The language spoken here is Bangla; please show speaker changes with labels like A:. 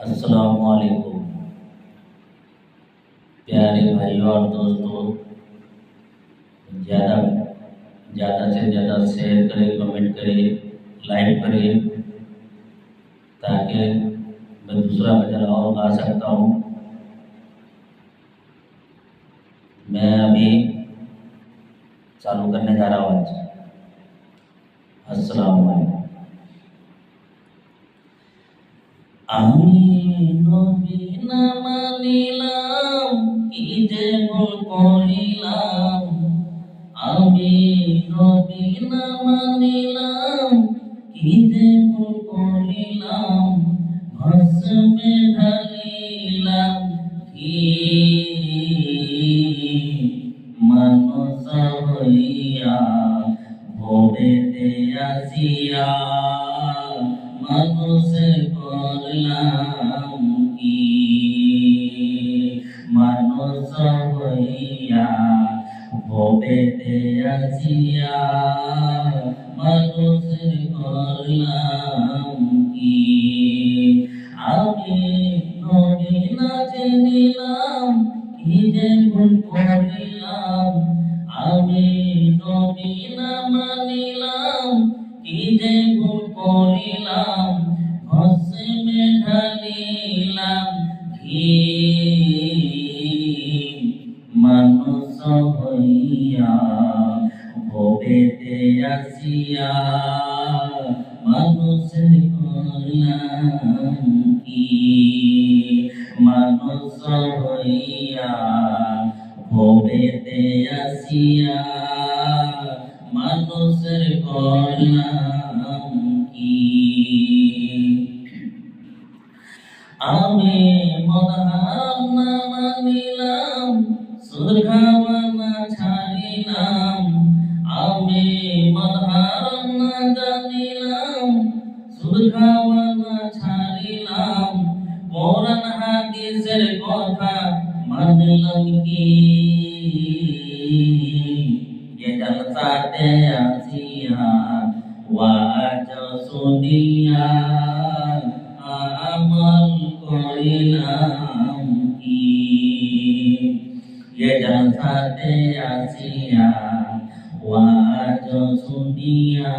A: अस्सलाम वालेकुम प्यारे भाइयों और दोस्तों। ज़्यादा ज़्यादा से ज़्यादा शेयर करें, कमेंट करें, लाइक करें ताकि मैं दूसरा गज़ल और गा सकता हूँ। मैं अभी चालू करने जा रहा हूँ। अस्सलाम वालेकुम। আমি নবী না মানিলাম, কি যে ভুল করিলাম। আমি নবী না মানিলাম, কি যে ভুল করিলাম। ভস্মে ঢালিলাম কি মানুষ হইয়া ভবেতে আসিয়া মানুষ করলাম কি। মানুষ হইয়া ভবেতে আসিয়া মানুষ করলাম কি। আমি নবী না চিনিলাম, কি যে ভুল করিলাম। আমি নবী না মানিলাম, কি যে ভুল করিলাম। ভস্মে ঢালিলাম ঘি মানুষ হইয়া ভবেতে আসিয়া মানুষ করলাম কি। মানুষ হইয়া ভবেতে আসিয়া মানুষের করলাম কি। আমি মদহাম না মানিলাম, সুদ খাওয়া না ছাড়িলাম। আমি মদহাম না জানিলাম, সুদ খাওয়া না ছাড়িলাম। কোরআন হাদিসের কথা মানলাম কি। ये जलसाते आसिया वाज सुनिया আমল করিলাম কি। ये जलसाते आसिया वाज सुनिया